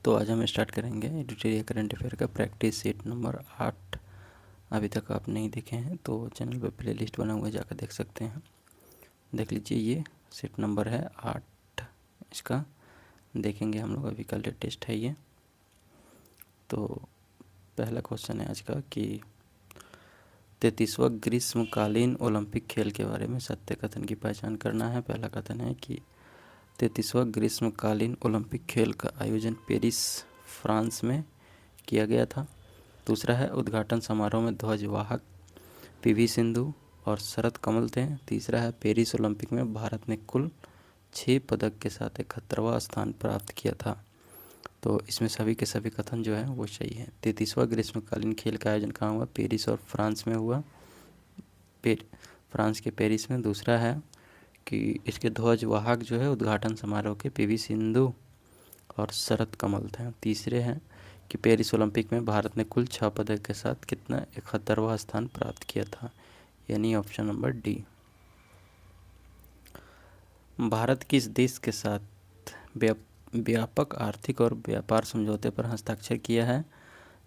तो आज हम स्टार्ट करेंगे एडिटोरियल करंट अफेयर का प्रैक्टिस सेट नंबर 8। अभी तक आप नहीं देखे हैं तो चैनल पर प्लेलिस्ट बना हुआ है, जाकर देख सकते हैं। देख लीजिए, ये सेट नंबर है 8, इसका देखेंगे हम लोग। अभी का लेटेस्ट है ये। तो पहला क्वेश्चन है आज का कि 33वां ग्रीष्मकालीन ओलंपिक खेल के बारे में सत्य कथन की पहचान करना है। पहला कथन है कि 33वां ग्रीष्मकालीन ओलंपिक खेल का आयोजन पेरिस, फ्रांस में किया गया था। दूसरा है उद्घाटन समारोह में ध्वजवाहक पीवी सिंधु और शरद कमल थे। तीसरा है पेरिस ओलंपिक में भारत ने कुल 6 पदक के साथ 71वां स्थान प्राप्त किया था। तो इसमें सभी के सभी कथन जो है वो सही है। 33वां ग्रीष्मकालीन खेल का आयोजन कहाँ हुआ? पेरिस और फ्रांस में हुआ, फ्रांस के पेरिस में। दूसरा है कि इसके ध्वजवाहक जो है उद्घाटन समारोह के पीवी सिंधु और शरद कमल थे। तीसरे हैं कि पेरिस ओलंपिक में भारत ने कुल 6 पदक के साथ कितना 71वां स्थान प्राप्त किया था, यानी ऑप्शन नंबर डी। भारत किस देश के साथ व्यापक आर्थिक और व्यापार समझौते पर हस्ताक्षर किया है,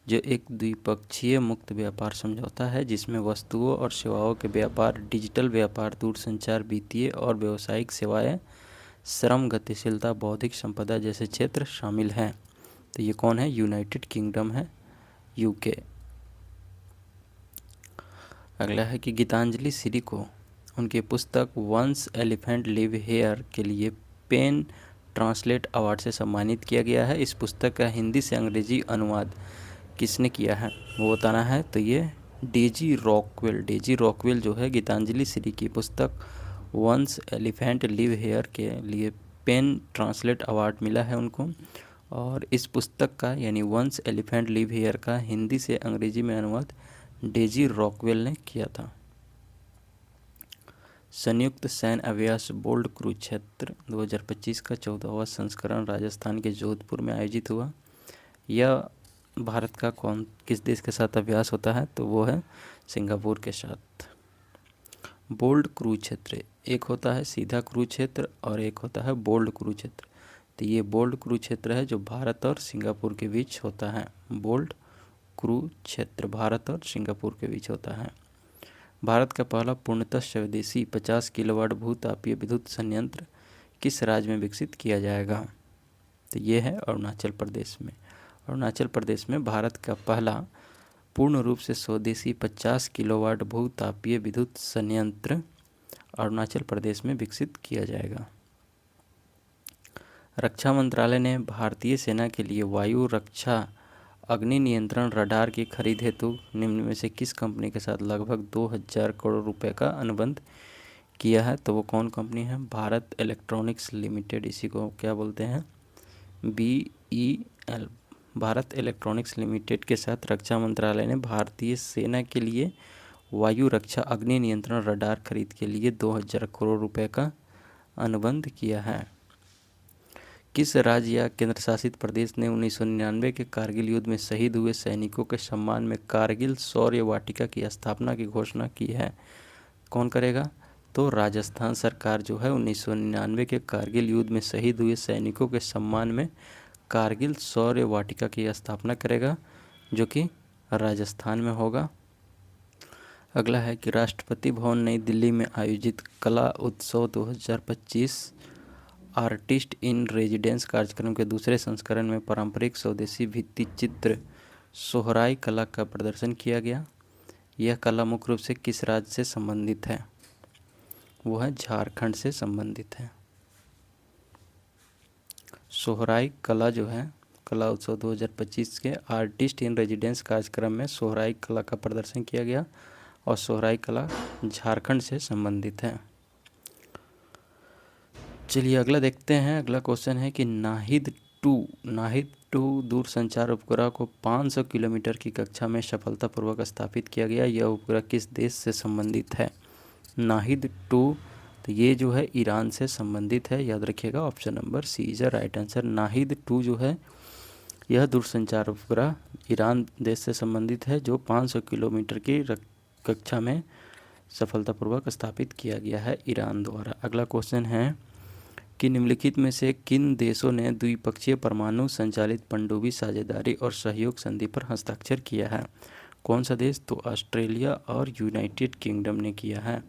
जो एक द्विपक्षीय मुक्त व्यापार समझौता है जिसमें वस्तुओं और सेवाओं के व्यापार, डिजिटल व्यापार, दूरसंचार, वित्तीय और व्यावसायिक सेवाएं, श्रम, गतिशीलता, बौद्धिक संपदा जैसे क्षेत्र शामिल हैं। तो ये कौन है? यूनाइटेड किंगडम है, यूके। अगला है कि गीतांजलि श्री को उनकी पुस्तक वंस एलिफेंट लिव हेयर के लिए पेन ट्रांसलेट अवार्ड से सम्मानित किया गया है। इस पुस्तक का हिंदी से अंग्रेजी अनुवाद किसने किया है वो बताना है। तो ये डेजी रॉकवेल जो है गीतांजलि श्री की पुस्तक वंस एलिफेंट लिव हेयर के लिए पेन ट्रांसलेट अवार्ड मिला है उनको। और इस पुस्तक का यानी वंस एलिफेंट लिव हेयर का हिंदी से अंग्रेजी में अनुवाद डेजी रॉकवेल ने किया था। संयुक्त सैन्य अभ्यास बोल्ड कुरुक्षेत्र 2025 का 14वां संस्करण राजस्थान के जोधपुर में आयोजित हुआ। यह भारत का किस देश के साथ अभ्यास होता है? तो वो है सिंगापुर के साथ। बोल्ड कुरुक्षेत्र, एक होता है सीधा कुरुक्षेत्र और एक होता है बोल्ड कुरुक्षेत्र। तो ये बोल्ड कुरुक्षेत्र है जो भारत और सिंगापुर के बीच होता है। बोल्ड कुरुक्षेत्र भारत और सिंगापुर के बीच होता है। भारत का पहला पूर्णतः स्वदेशी 50 किलोवाट भूतापीय विद्युत संयंत्र किस राज्य में विकसित किया जाएगा? तो ये है अरुणाचल प्रदेश में। अरुणाचल प्रदेश में भारत का पहला पूर्ण रूप से स्वदेशी 50 किलोवाट भूतापीय विद्युत संयंत्र अरुणाचल प्रदेश में विकसित किया जाएगा। रक्षा मंत्रालय ने भारतीय सेना के लिए वायु रक्षा अग्नि नियंत्रण रडार की खरीद हेतु निम्न में से किस कंपनी के साथ लगभग 2000 करोड़ रुपए का अनुबंध किया है? तो वो कौन कंपनी है? भारत इलेक्ट्रॉनिक्स लिमिटेड, इसी को क्या बोलते हैं? BEL। भारत इलेक्ट्रॉनिक्स लिमिटेड के साथ रक्षा मंत्रालय ने भारतीय सेना के लिए वायु रक्षा अग्नि नियंत्रण रडार खरीद के लिए 2000 करोड़ रुपए का अनुबंध किया है। किस राज्य या केंद्र शासित प्रदेश ने 1999 के कारगिल युद्ध में शहीद हुए सैनिकों के सम्मान में कारगिल शौर्य वाटिका की स्थापना की घोषणा की है? कौन करेगा? तो राजस्थान सरकार जो है 1999 के कारगिल युद्ध में शहीद हुए सैनिकों के सम्मान में कारगिल शौर्य वाटिका की स्थापना करेगा, जो कि राजस्थान में होगा। अगला है कि राष्ट्रपति भवन नई दिल्ली में आयोजित कला उत्सव 2025 आर्टिस्ट इन रेजिडेंस कार्यक्रम के दूसरे संस्करण में पारंपरिक स्वदेशी भित्ति चित्र सोहराई कला का प्रदर्शन किया गया। यह कला मुख्य रूप से किस राज्य से संबंधित है? वो है झारखंड से संबंधित है। सोहराई कला जो है कला उत्सव 2025 के आर्टिस्ट इन रेजिडेंस कार्यक्रम में सोहराई कला का प्रदर्शन किया गया और सोहराई कला झारखंड से संबंधित है। चलिए अगला देखते हैं। अगला क्वेश्चन है कि नाहिद 2 दूरसंचार उपग्रह को 500 किलोमीटर की कक्षा में सफलतापूर्वक स्थापित किया गया। यह उपग्रह किस देश से संबंधित है? नाहिद 2, तो ये जो है ईरान से संबंधित है, याद रखिएगा। Option number C is right answer. Nahid 2 जो है यह दूरसंचार उपग्रह ईरान देश से संबंधित है, जो 500 किलोमीटर की कक्षा में सफलतापूर्वक स्थापित किया गया है ईरान द्वारा। अगला क्वेश्चन है कि निम्नलिखित में से किन देशों ने द्विपक्षीय परमाणु संचालित पनडुब्बी साझेदारी और सहयोग संधि पर हस्ताक्षर किया है? कौन सा देश? तो ऑस्ट्रेलिया और यूनाइटेड किंगडम ने किया है।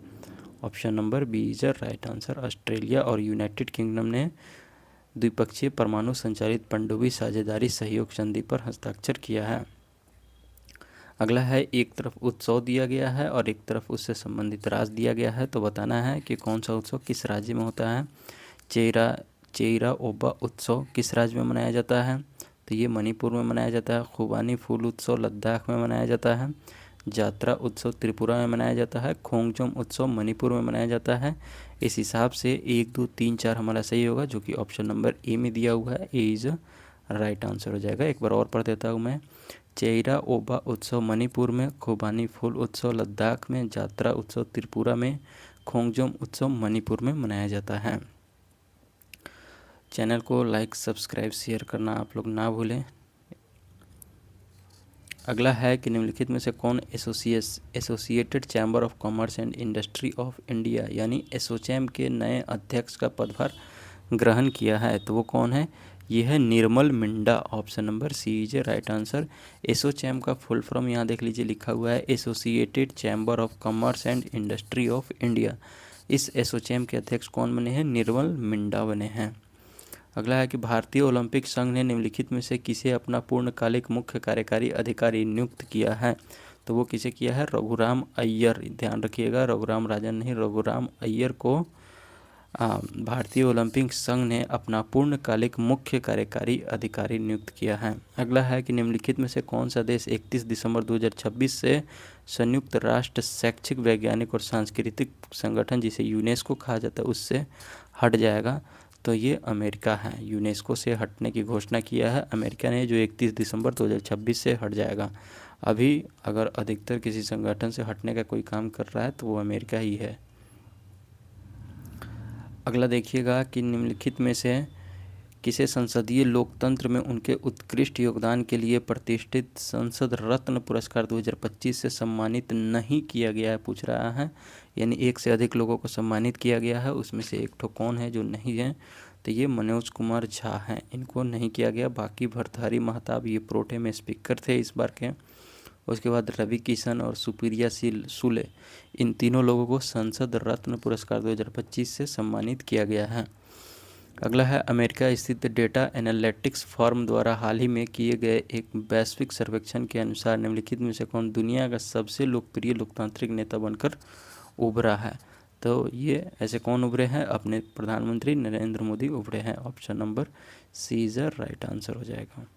Option number B is right answer. Australia और यूनाइटेड किंगडम ने द्विपक्षीय परमाणु संचालित पनडुब्बी साझेदारी सहयोग संधि पर हस्ताक्षर किया है। अगला है, एक तरफ उत्सव दिया गया है और एक तरफ उससे संबंधित राज्य दिया गया है, तो बताना है कि कौन सा उत्सव किस राज्य में होता है। चेइरा ओबा उत्सव किस राज्य में मनाया जाता है? तो ये मणिपुर में मनाया जाता है। खुबानी फूल उत्सव लद्दाख में मनाया जाता है। जात्रा उत्सव त्रिपुरा में मनाया जाता है। खोंगजोम उत्सव मणिपुर में मनाया जाता है। इस हिसाब से 1, 2, 3, 4 हमारा सही होगा, जो कि ऑप्शन नंबर ए में दिया हुआ है। ए इज राइट आंसर हो जाएगा। एक बार और पढ़ देता हूँ मैं। चेइरा ओबा उत्सव मणिपुर में, खुबानी फूल उत्सव लद्दाख में, जात्रा उत्सव त्रिपुरा में, खोंगजोम उत्सव मणिपुर में मनाया जाता है। चैनल को लाइक, सब्सक्राइब, शेयर करना आप लोग ना भूलें। अगला है कि निम्नलिखित में से कौन associated chamber of commerce and industry of India यानी एसोचैम के नए अध्यक्ष का पदभार ग्रहण किया है? तो वो कौन है? ये है Nirmal Minda. Option number C is right answer. ASSOCHAM का फुल फॉर्म यहाँ देख लीजिए लिखा हुआ है, associated chamber of commerce and industry of India. इस एसोचैम के अध्यक्ष कौन बने हैं? निर्मल मिंडा बने हैं। अगला है कि भारतीय ओलंपिक संघ ने निम्नलिखित में से किसे अपना पूर्णकालिक मुख्य कार्यकारी अधिकारी नियुक्त किया है? तो वो किसे किया है? रघुराम अय्यर। ध्यान रखिएगा, रघुराम राजन नहीं, रघुराम अय्यर को भारतीय ओलंपिक संघ ने अपना पूर्णकालिक मुख्य कार्यकारी अधिकारी नियुक्त किया है। अगला है कि निम्नलिखित में से कौन सा देश 31 दिसंबर 2026 से संयुक्त राष्ट्र शैक्षिक, वैज्ञानिक और सांस्कृतिक संगठन, जिसे यूनेस्को कहा जाता है, उससे हट जाएगा? तो ये अमेरिका है। यूनेस्को से हटने की घोषणा किया है अमेरिका ने, जो 31 दिसंबर 2026 से हट जाएगा। अभी अगर अधिकतर किसी संगठन से हटने का कोई काम कर रहा है तो वो अमेरिका ही है। अगला देखिएगा कि निम्नलिखित में से किसे संसदीय लोकतंत्र में उनके उत्कृष्ट योगदान के लिए प्रतिष्ठित संसद रत्न पुरस्कार 2025 से सम्मानित नहीं किया गया है, पूछ रहा है। यानी एक से अधिक लोगों को सम्मानित किया गया है, उसमें से एक ठो कौन है जो नहीं है? तो ये मनोज कुमार झा हैं, इनको नहीं किया गया। बाकी भर्तृहरि महताब ये प्रोटे में स्पीकर थे इस बार के। उसके बाद रवि किशन और सुप्रिया सुले, इन तीनों लोगों को संसद रत्न पुरस्कार 2025 से सम्मानित किया गया है। अगला है, अमेरिका स्थित डेटा एनालिटिक्स फर्म द्वारा हाल ही में किए गए एक वैश्विक सर्वेक्षण के अनुसार निम्नलिखित में से कौन दुनिया का सबसे लोकप्रिय लोकतांत्रिक नेता बनकर उभरा है? तो ये ऐसे कौन उभरे हैं? अपने प्रधानमंत्री नरेंद्र मोदी उभरे हैं। Option number C is right answer हो जाएगा।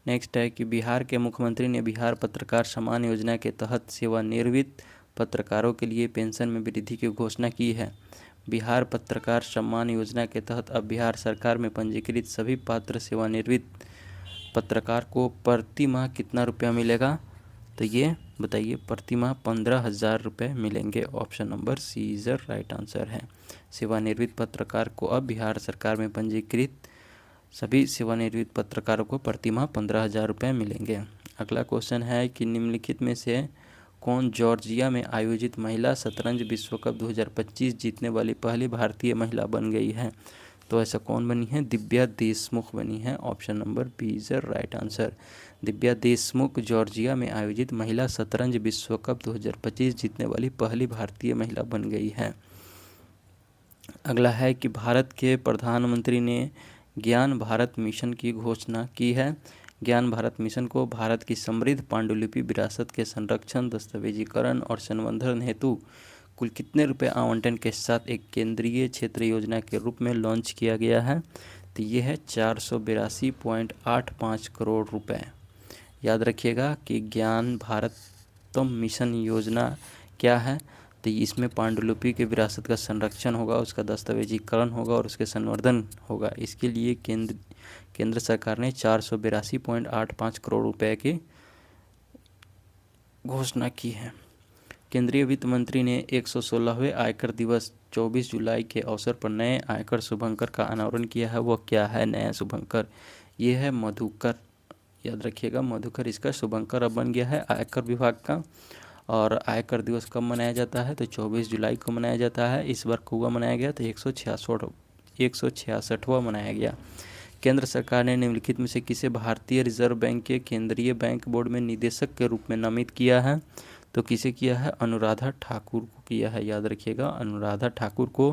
नेक्स्ट है कि बिहार के मुख्यमंत्री ने बिहार पत्रकार सम्मान योजना के तहत सेवानिवृत्त पत्रकारों के लिए पेंशन में वृद्धि की घोषणा की है। बिहार पत्रकार सम्मान योजना के तहत अब बिहार सरकार में पंजीकृत सभी पात्र सेवानिवृत्त पत्रकार को प्रति माह कितना रुपया मिलेगा? तो ये बताइए, प्रति माह 15,000 रुपये मिलेंगे। Option number C is right answer है। सेवानिवृत्त पत्रकार को अब बिहार सरकार में पंजीकृत सभी सेवानिवृत्त पत्रकारों को प्रति माह 15,000 रुपये मिलेंगे। अगला क्वेश्चन है कि निम्नलिखित में से कौन जॉर्जिया में आयोजित महिला शतरंज विश्व कप 2025 जीतने वाली पहली भारतीय महिला बन गई है? तो ऐसा कौन बनी है? दिव्या देशमुख बनी है। Option number B is right answer. Divya Deshmukh Georgia में आयोजित महिला शतरंज विश्व कप 2025 जीतने वाली पहली भारतीय महिला बन गई है। अगला है कि भारत के प्रधानमंत्री ने ज्ञान भारत मिशन की घोषणा की है। ज्ञान भारत मिशन को भारत की समृद्ध पांडुलिपि विरासत के संरक्षण, दस्तावेजीकरण और संवर्धन हेतु कुल कितने रुपए आवंटन के साथ एक केंद्रीय क्षेत्र योजना के रूप में लॉन्च किया गया है? तो ये है 482.85 करोड़ रुपए। याद रखिएगा कि ज्ञान भारत मिशन योजना क्या है? तो इसमें पांडुलिपि के विरासत का संरक्षण होगा, उसका दस्तावेजीकरण होगा और उसके संवर्धन होगा। इसके लिए केंद्र सरकार ने 482.85 करोड़ रुपए की घोषणा की है। केंद्रीय वित्त मंत्री ने 116वें आयकर दिवस 24 जुलाई के अवसर पर नए आयकर शुभंकर का अनावरण किया है। वह क्या है नया शुभंकर? ये है मधुकर। याद रखिएगा, मधुकर इसका शुभंकर अब बन गया है आयकर विभाग का। और आयकर दिवस कब मनाया जाता है? तो 24 जुलाई को मनाया जाता है। इस बार कौवा मनाया गया तो 166वां मनाया गया। केंद्र सरकार ने निम्नलिखित में से किसे भारतीय रिजर्व बैंक के केंद्रीय बैंक बोर्ड में निदेशक के रूप में नामित किया है? तो किसे किया है? अनुराधा ठाकुर को किया है। याद रखिएगा, अनुराधा ठाकुर को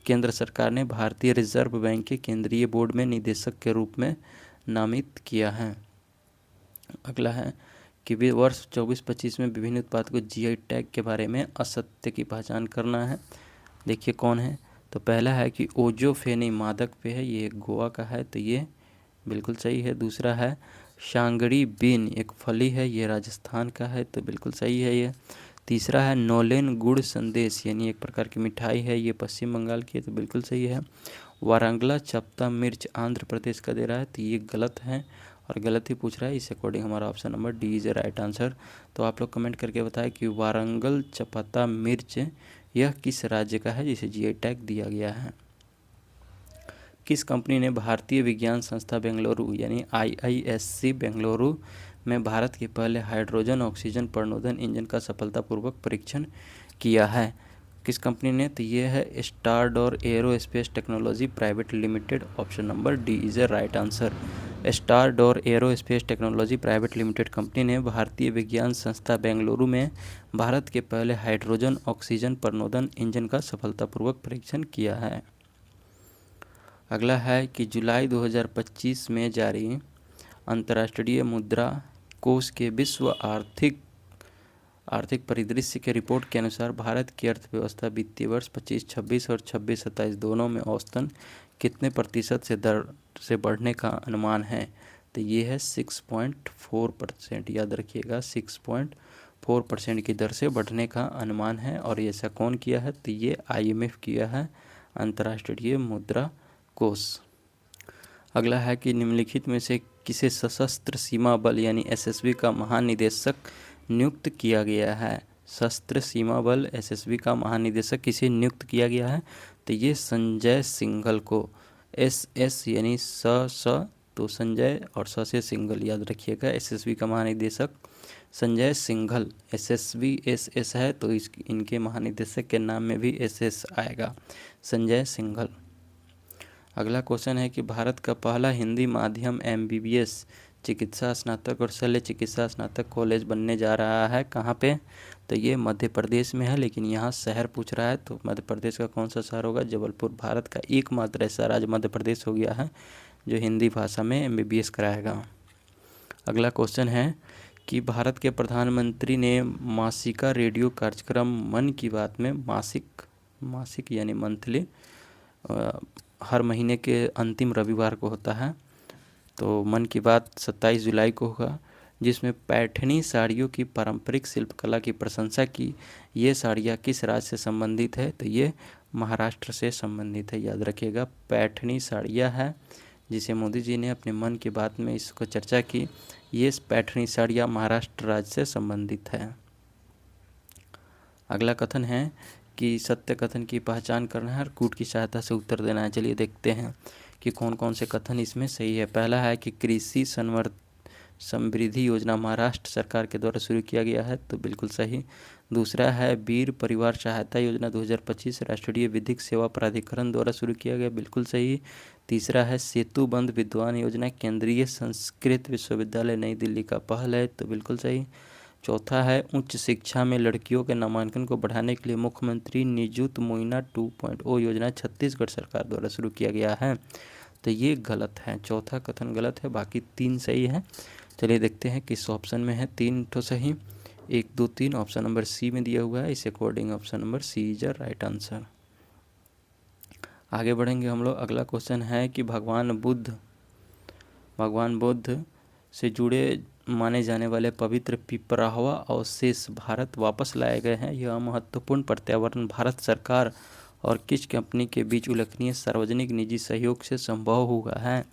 केंद्र सरकार ने भारतीय रिजर्व बैंक के केंद्रीय बोर्ड में निदेशक के रूप में नामित किया है। अगला है कि वर्ष 24-25 में विभिन्न उत्पाद को जीआई टैग के बारे में असत्य की पहचान करना है। देखिए कौन है। तो पहला है कि ओजोफेनी मादक पेय है, ये गोवा का है, तो ये बिल्कुल सही है। दूसरा है शांगड़ी बीन, एक फली है, ये राजस्थान का है, तो बिल्कुल सही है ये। तीसरा है नोलेन गुड़ संदेश, यानी एक प्रकार की मिठाई है, ये पश्चिम बंगाल की है, तो बिल्कुल सही है। वारंगला चपता मिर्च आंध्र प्रदेश का दे रहा है, तो ये गलत है और गलत ही पूछ रहा है। इस अकॉर्डिंग हमारा option number D is a right answer. तो आप लोग कमेंट करके बताएं कि वारंगल चपता मिर्च यह किस राज्य का है जिसे जीआई टैग दिया गया है। किस कंपनी ने भारतीय विज्ञान संस्था बेंगलुरु यानी आईआईएससी बेंगलुरु में भारत के पहले हाइड्रोजन ऑक्सीजन प्रणोदन इंजन का सफलतापूर्वक परीक्षण किया है? किस कंपनी ने? तो ये है Stardor aerospace technology private limited. Option number D is a right answer. Stardor aerospace technology private limited company ने भारतीय विज्ञान संस्था बेंगलुरु में भारत के पहले हाइड्रोजन ऑक्सीजन प्रणोदन इंजन का सफलतापूर्वक परीक्षण किया है। अगला है कि जुलाई 2025 में जारी अंतर्राष्ट्रीय मुद्रा कोष के विश्व आर्थिक परिदृश्य के रिपोर्ट के अनुसार भारत की अर्थव्यवस्था वित्तीय वर्ष 25-26 और 26-27 दोनों में औसतन कितने प्रतिशत से दर से बढ़ने का अनुमान है? तो ये है 6.4%। याद रखिएगा 6.4% की दर से बढ़ने का अनुमान है। और ऐसा कौन किया है? तो ये IMF किया है, अंतर्राष्ट्रीय मुद्रा कोष। अगला है कि निम्नलिखित में से किसे सशस्त्र सीमा बल यानी SSB का महानिदेशक नियुक्त किया गया है? सशस्त्र सीमा बल SSB का महानिदेशक किसे नियुक्त किया गया है? तो ये संजय सिंघल को। SS यानी तो संजय और से सिंघल, याद रखिएगा। SSB का महानिदेशक संजय सिंघल। SSB SS है तो इनके महानिदेशक के नाम में भी SS आएगा, संजय सिंघल। अगला क्वेश्चन है कि भारत का पहला हिंदी माध्यम MBBS चिकित्सा स्नातक और शल्य चिकित्सा स्नातक कॉलेज बनने जा रहा है कहाँ पे? तो ये मध्य प्रदेश में है, लेकिन यहाँ शहर पूछ रहा है, तो मध्य प्रदेश का कौन सा शहर होगा? जबलपुर। भारत का एकमात्र ऐसा राज्य मध्य प्रदेश हो गया है जो हिंदी भाषा में MBBS कराएगा। अगला क्वेश्चन है कि भारत के प्रधानमंत्री ने मासिका रेडियो कार्यक्रम मन की बात में मासिक यानी मंथली हर महीने के अंतिम रविवार को होता है, तो मन की बात 27 जुलाई को होगा, जिसमें पैठनी साड़ियों की पारंपरिक शिल्पकला की प्रशंसा की। ये साड़ियाँ किस राज्य से संबंधित है? तो ये महाराष्ट्र से संबंधित है। याद रखिएगा पैठनी साड़ियाँ है जिसे मोदी जी ने अपने मन की बात में इसको चर्चा की। ये पैठनी साड़ियाँ महाराष्ट्र राज्य से संबंधित है। अगला कथन है कि सत्य कथन की पहचान करना है और कूट की सहायता से उत्तर देना है। चलिए देखते हैं कि कौन कौन से कथन इसमें सही है। पहला है कि कृषि समृद्धि योजना महाराष्ट्र सरकार के द्वारा शुरू किया गया है, तो बिल्कुल सही। दूसरा है वीर परिवार सहायता योजना 2025 राष्ट्रीय विधिक सेवा प्राधिकरण द्वारा शुरू किया गया, बिल्कुल सही। तीसरा है सेतु बंध विद्वान योजना केंद्रीय संस्कृत विश्वविद्यालय नई दिल्ली का पहल है, तो बिल्कुल सही। चौथा है उच्च शिक्षा में लड़कियों के नामांकन को बढ़ाने के लिए मुख्यमंत्री निजुत मोइना 2.0 योजना छत्तीसगढ़ सरकार द्वारा शुरू किया गया है, तो ये गलत है। चौथा कथन गलत है, बाकी 3 सही है। चलिए देखते हैं किस ऑप्शन में है 3 तो सही। 1, 2, 3 ऑप्शन नंबर सी में दिया हुआ है। इस according option number C is a right answer. आगे बढ़ेंगे हम लोग। अगला क्वेश्चन है कि भगवान बुद्ध से जुड़े माने जाने वाले पवित्र पिपराहवा अवशेष भारत वापस लाए गए हैं। यह महत्वपूर्ण प्रत्यावर्तन भारत सरकार और किस कंपनी के बीच उल्लेखनीय सार्वजनिक निजी सहयोग से संभव हुआ है?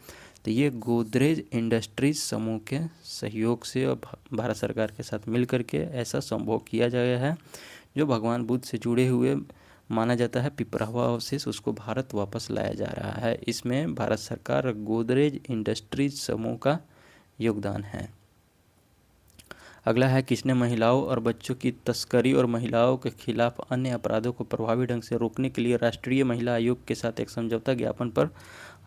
तो ये गोदरेज इंडस्ट्रीज समूह के सहयोग से और भारत सरकार के साथ मिलकर के ऐसा संभव किया गया है। जो भगवान बुद्ध से जुड़े हुए माना जाता है पिपराहवा अवशेष, उसको भारत वापस लाया जा रहा है। इसमें भारत सरकार और गोदरेज इंडस्ट्रीज समूह का योगदान है। अगला है, किसने महिलाओं और बच्चों की तस्करी और महिलाओं के खिलाफ अन्य अपराधों को प्रभावी ढंग से रोकने के लिए राष्ट्रीय महिला आयोग के साथ एक समझौता ज्ञापन पर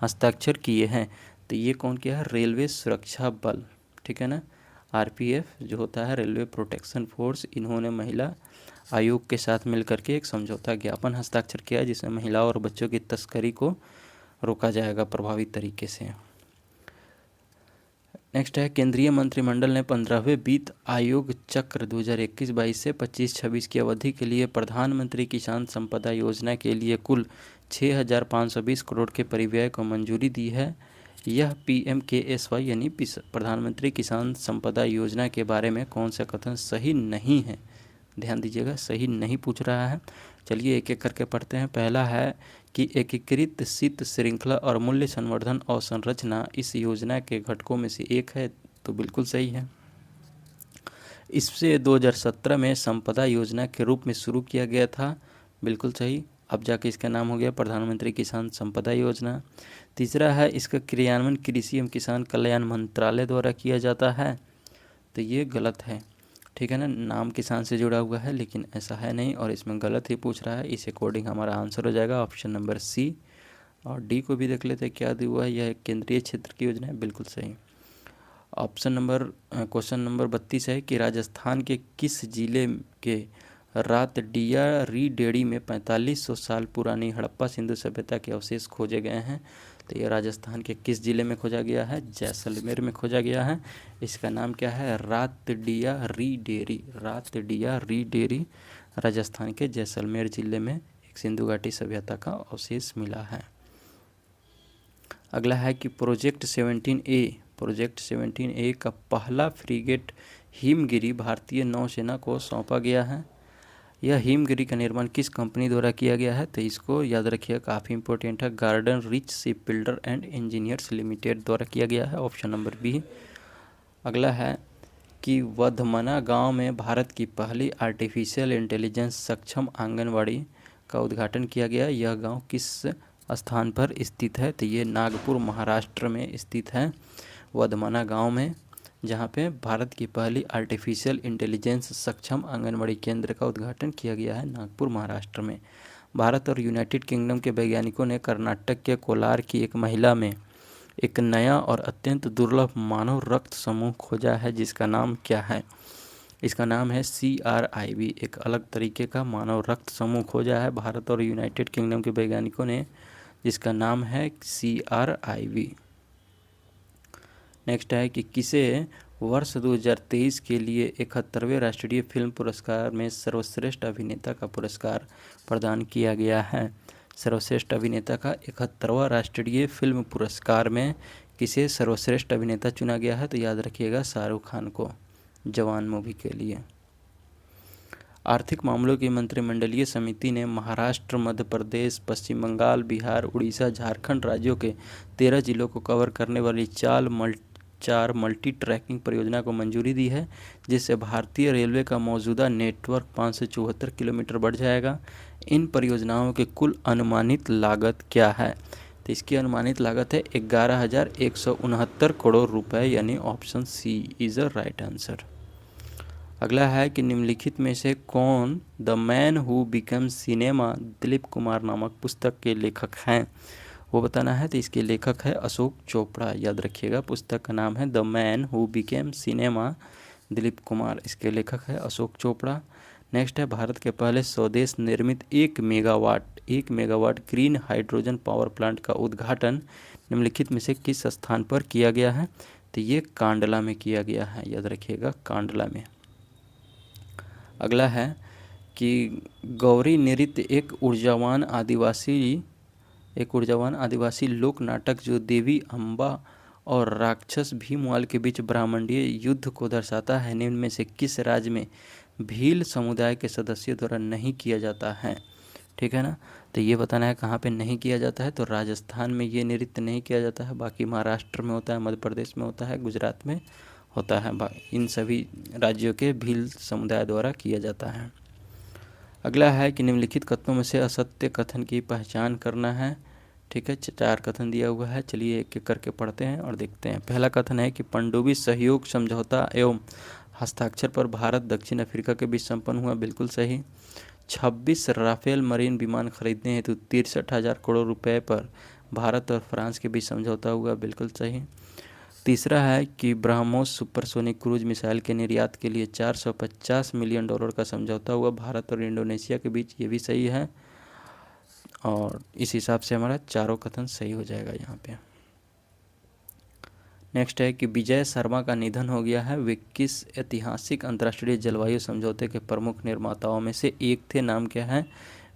हस्ताक्षर किए हैं? तो ये कौन किया है? रेलवे सुरक्षा बल, ठीक है ना, आरपीएफ जो होता है रेलवे प्रोटेक्शन फोर्स, इन्होंने महिला आयोग के साथ मिलकर के एक समझौता ज्ञापन हस्ताक्षर किया जिसमें महिलाओं और बच्चों की तस्करी को रोका जाएगा प्रभावी तरीके से। नेक्स्ट है, केंद्रीय मंत्रिमंडल ने 15वें वित्त आयोग चक्र 2021-22 से 25-26 की अवधि के लिए प्रधानमंत्री किसान संपदा योजना के लिए कुल 6,520 करोड़ के परिव्यय को मंजूरी दी है। यह PMKSY यानी प्रधानमंत्री किसान संपदा योजना के बारे में कौन सा कथन सही नहीं है? ध्यान दीजिएगा, सही नहीं पूछ रहा है। चलिए एक एक करके पढ़ते हैं। पहला है कि एकीकृत शीत श्रृंखला और मूल्य संवर्धन अवसंरचना इस योजना के घटकों में से एक है, तो बिल्कुल सही है। इससे 2017 में संपदा योजना के रूप में शुरू किया गया था, बिल्कुल सही। अब जाके इसका नाम हो गया प्रधानमंत्री किसान संपदा योजना। तीसरा है, इसका क्रियान्वयन कृषि एवं किसान कल्याण मंत्रालय द्वारा किया जाता है, तो ये गलत है, ठीक है ना। नाम किसान से जुड़ा हुआ है लेकिन ऐसा है नहीं और इसमें गलत ही पूछ रहा है। इस अकॉर्डिंग हमारा आंसर हो जाएगा ऑप्शन नंबर सी। और डी को भी देख लेते हैं क्या दिया हुआ है, यह केंद्रीय क्षेत्र की योजना है, बिल्कुल सही। क्वेश्चन नंबर 32 है कि राजस्थान के किस जिले के रातडिया रीडेड़ी में 4500 साल पुरानी हड़प्पा सिंधु सभ्यता के अवशेष खोजे गए हैं? तो ये राजस्थान के किस जिले में खोजा गया है? जैसलमेर में खोजा गया है। इसका नाम क्या है? रातडिया रीडेरी। रातडिया रीडेरी राजस्थान के जैसलमेर जिले में एक सिंधु घाटी सभ्यता का अवशेष मिला है। अगला है कि प्रोजेक्ट 17A का पहला फ्रीगेट हिमगिरी भारतीय नौसेना को सौंपा गया है। यह हिमगिरी का निर्माण किस कंपनी द्वारा किया गया है? तो इसको याद रखिए, काफ़ी इंपॉर्टेंट है, garden rich ship builder and engineers limited द्वारा किया गया है, ऑप्शन नंबर बी। अगला है कि वधमना गांव में भारत की पहली आर्टिफिशियल इंटेलिजेंस सक्षम आंगनवाड़ी का उद्घाटन किया गया। यह गांव किस स्थान पर स्थित है? तो ये नागपुर महाराष्ट्र में स्थित है, वधमना गांव में, जहां पे भारत की पहली आर्टिफिशियल इंटेलिजेंस सक्षम आंगनवाड़ी केंद्र का उद्घाटन किया गया है नागपुर महाराष्ट्र में। भारत और यूनाइटेड किंगडम के वैज्ञानिकों ने कर्नाटक के कोलार की एक महिला में एक नया और अत्यंत दुर्लभ मानव रक्त समूह खोजा है, जिसका नाम क्या है? इसका नाम है CRIV। एक अलग तरीके का मानव रक्त समूह खोजा है भारत और यूनाइटेड किंगडम के वैज्ञानिकों ने, जिसका नाम है CRIV। नेक्स्ट है कि किसे वर्ष 2023 के लिए 71वें राष्ट्रीय फिल्म पुरस्कार में सर्वश्रेष्ठ अभिनेता का पुरस्कार प्रदान किया गया है? सर्वश्रेष्ठ अभिनेता का 71वां राष्ट्रीय फिल्म पुरस्कार में किसे सर्वश्रेष्ठ अभिनेता चुना गया है? तो याद रखिएगा, शाहरुख खान को, जवान मूवी के लिए। आर्थिक मामलों की मंत्रिमंडलीय समिति ने महाराष्ट्र, मध्य प्रदेश, पश्चिम बंगाल, बिहार, उड़ीसा, झारखंड राज्यों के 13 जिलों को कवर करने वाली 4 मल्टी ट्रैकिंग परियोजना को मंजूरी दी है, जिससे भारतीय रेलवे का मौजूदा नेटवर्क 574 किलोमीटर बढ़ जाएगा। इन परियोजनाओं की कुल अनुमानित लागत क्या है? तो इसकी अनुमानित लागत है 11,169 करोड़ रुपए, यानी option C is a right answer. अगला है कि निम्नलिखित में से कौन the man who become cinema Dilip Kumar नामक पुस्तक के लेखक हैं? वो बताना है। तो इसके लेखक है अशोक चोपड़ा, याद रखिएगा, पुस्तक का नाम है the man who became cinema Dilip Kumar, इसके लेखक है अशोक चोपड़ा। नेक्स्ट है, भारत के पहले स्वदेश निर्मित 1 megawatt green hydrogen power plant का उद्घाटन निम्नलिखित में से किस स्थान पर किया गया है? तो ये कांडला में किया गया है, याद रखिएगा, कांडला में। अगला है कि गौरी नृत्य एक ऊर्जावान आदिवासी लोक नाटक जो देवी अम्बा और राक्षस भीमवाल के बीच ब्रह्मांडीय युद्ध को दर्शाता है, निम्न में से किस राज्य में भील समुदाय के सदस्यों द्वारा नहीं किया जाता है? ठीक है ना। तो ये बताना है कहाँ पे नहीं किया जाता है। तो राजस्थान में ये नृत्य नहीं किया जाता है, बाकी महाराष्ट्र में होता है, मध्य प्रदेश में होता है, गुजरात में होता है। इन सभी राज्यों के भील समुदाय द्वारा किया जाता है। अगला है कि निम्नलिखित कथनों में से असत्य कथन की पहचान करना है। ठीक है, 4 कथन दिया हुआ है, चलिए एक एक करके पढ़ते हैं और देखते हैं। पहला कथन है कि पनडुब्बी सहयोग समझौता एवं हस्ताक्षर पर भारत दक्षिण अफ्रीका के बीच संपन्न हुआ, बिल्कुल सही। 26 राफेल मरीन विमान खरीदने हेतु 63,000 करोड़ रुपए पर भारत और फ्रांस के बीच समझौता हुआ, बिल्कुल सही। तीसरा है कि ब्रह्मोस सुपरसोनिक क्रूज मिसाइल के निर्यात के लिए 450 मिलियन डॉलर का समझौता हुआ भारत और इंडोनेशिया के बीच, ये भी सही है। और इस हिसाब से हमारा चारों कथन सही हो जाएगा यहाँ पे। नेक्स्ट है कि विजय शर्मा का निधन हो गया है। वे किस ऐतिहासिक अंतर्राष्ट्रीय जलवायु समझौते के प्रमुख निर्माताओं में से एक थे? नाम क्या है?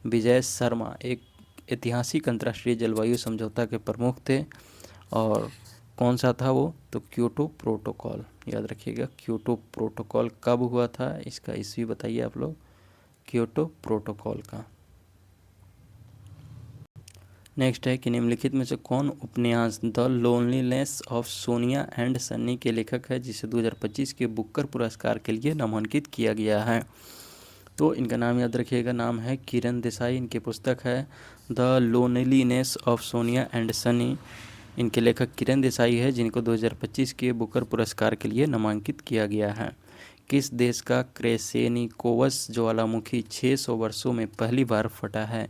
विजय शर्मा एक ऐतिहासिक अंतर्राष्ट्रीय जलवायु समझौता के प्रमुख थे। और कौन सा था वो? तो क्योटो प्रोटोकॉल, याद रखिएगा। क्योटो प्रोटोकॉल कब हुआ था, इसका ईस्वी बताइए आप लोग, क्योटो प्रोटोकॉल का। नेक्स्ट है कि निम्नलिखित में से कौन उपन्यास the loneliness of Sonia and Sunny के लेखक है, जिसे 2025 के बुकर पुरस्कार के लिए नामांकित किया गया है? तो इनका नाम याद रखिएगा, नाम है किरण देसाई। इनकी पुस्तक है the loneliness of Sonia and Sunny. इनके लेखक किरण देसाई है, जिनको 2025 के बुकर पुरस्कार के लिए नामांकित किया गया है। किस देश का क्रेसेनिकोवस ज्वालामुखी 600 वर्षों में पहली बार फटा है?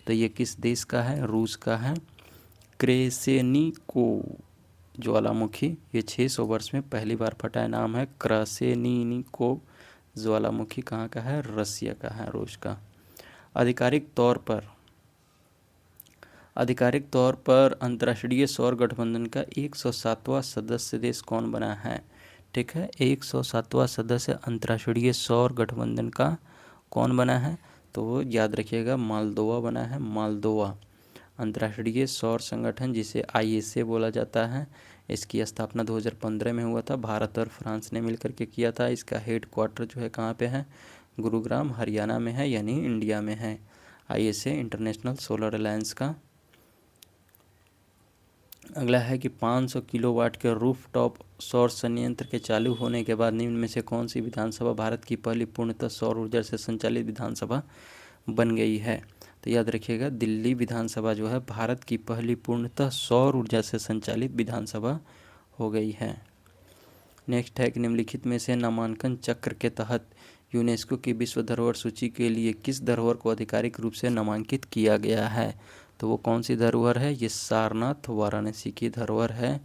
तो ये किस देश का है? रूस का है। क्रेसेनिको ज्वालामुखी ये 600 वर्ष में पहली बार फटा है। नाम है क्रेसेनिको ज्वालामुखी। कहाँ का है? रसिया का है, रूस का। आधिकारिक तौर पर अंतर्राष्ट्रीय सौर गठबंधन का 107वां सदस्य देश कौन बना है? ठीक है, 107वां सदस्य अंतर्राष्ट्रीय सौर गठबंधन का कौन बना है? तो याद रखिएगा, मालदोवा बना है। मालदोवा अंतर्राष्ट्रीय सौर संगठन, जिसे ISA बोला जाता है, इसकी स्थापना 2015 में हुआ था। भारत और फ्रांस ने मिलकर के किया था। इसका हेड क्वार्टर जो है कहाँ पे है? गुरुग्राम हरियाणा में है, यानी इंडिया में है। ISA इंटरनेशनल सोलर अलायंस का। अगला है कि 500 किलोवाट के रूफटॉप सौर संयंत्र के चालू होने के बाद निम्न में से कौन सी विधानसभा भारत की पहली पूर्णतः सौर ऊर्जा से संचालित विधानसभा बन गई है? तो याद रखिएगा, दिल्ली विधानसभा जो है भारत की पहली पूर्णतः सौर ऊर्जा से संचालित विधानसभा हो गई है। नेक्स्ट है कि निम्नलिखित में से नामांकन चक्र के तहत यूनेस्को की विश्व धरोहर सूची के लिए किस धरोहर को आधिकारिक रूप से नामांकित किया गया है? तो वो कौन सी धरोहर है? ये सारनाथ वाराणसी की धरोहर है,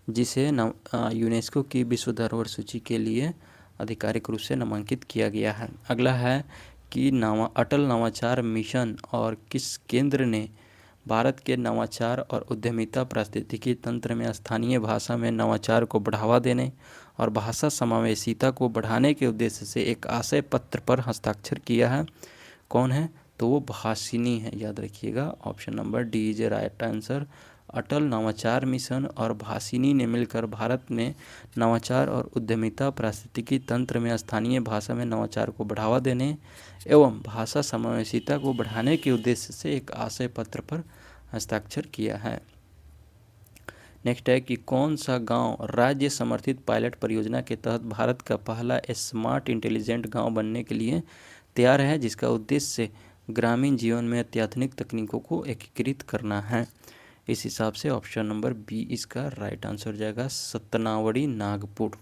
जिसे यूनेस्को की विश्व धरोहर सूची के लिए आधिकारिक रूप से नामांकित किया गया है। अगला है कि अटल नवाचार मिशन और किस केंद्र ने भारत के नवाचार और उद्यमिता पारिस्थितिकी तंत्र में स्थानीय भाषा में नवाचार को बढ़ावा देने और भाषा समावेशिता को बढ़ाने के उद्देश्य से एक आशय पत्र पर हस्ताक्षर किया है? कौन है? तो वो भाषिनी है, याद रखिएगा। Option number D is right answer. Atal नवाचार मिशन और भाषिनी ने मिलकर भारत में नवाचार और उद्यमिता पारिस्थितिकी तंत्र में स्थानीय भाषा में नवाचार को बढ़ावा देने एवं भाषा समावेशिता को बढ़ाने के उद्देश्य से एक आशय पत्र पर हस्ताक्षर किया है। नेक्स्ट है कि कौन सा गांव राज्य समर्थित पायलट परियोजना के तहत भारत का पहला स्मार्ट इंटेलिजेंट गांव बनने के लिए तैयार है, जिसका उद्देश्य ग्रामीण जीवन में अत्याधुनिक तकनीकों को एकीकृत करना है? इस हिसाब से ऑप्शन नंबर बी इसका राइट आंसर हो जाएगा, सतनावड़ी नागपुर।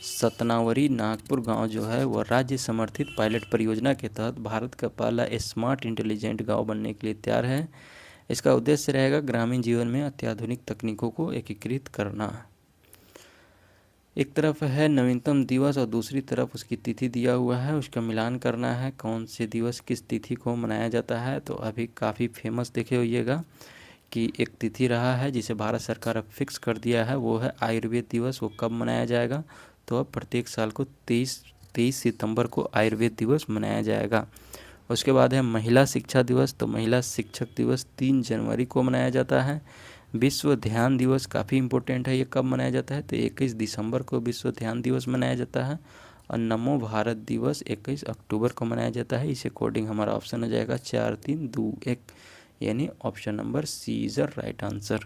सतनावड़ी नागपुर गांव जो है वह राज्य समर्थित पायलट परियोजना के तहत भारत का पहला स्मार्ट इंटेलिजेंट गांव बनने के लिए तैयार है। इसका उद्देश्य रहेगा ग्रामीण जीवन में अत्याधुनिक तकनीकों को एकीकृत करना। एक तरफ है नवीनतम दिवस और दूसरी तरफ उसकी तिथि दिया हुआ है, उसका मिलान करना है कौन से दिवस किस तिथि को मनाया जाता है। तो अभी काफ़ी फेमस देखे होइएगा कि एक तिथि रहा है जिसे भारत सरकार अब फिक्स कर दिया है, वो है आयुर्वेद दिवस। वो कब मनाया जाएगा? तो अब प्रत्येक साल को 23 सितंबर को आयुर्वेद दिवस मनाया जाएगा। उसके बाद है महिला शिक्षा दिवस। तो महिला शिक्षक दिवस 3 जनवरी को मनाया जाता है। विश्व ध्यान दिवस काफ़ी इम्पोर्टेंट है, ये कब मनाया जाता है? तो 21 दिसंबर को विश्व ध्यान दिवस मनाया जाता है। और नमो भारत दिवस 21 अक्टूबर को मनाया जाता है। इस अकॉर्डिंग हमारा ऑप्शन हो जाएगा 4 3 2 1, यानी option number C is right answer.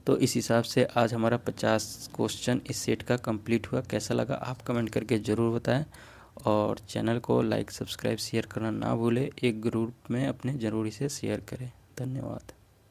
तो इस हिसाब से आज हमारा 50 क्वेश्चन इस सेट का कंप्लीट हुआ। कैसा लगा आप कमेंट करके ज़रूर बताएं और चैनल को लाइक सब्सक्राइब शेयर करना ना भूलें। एक ग्रुप में अपने ज़रूरी से शेयर करें। धन्यवाद।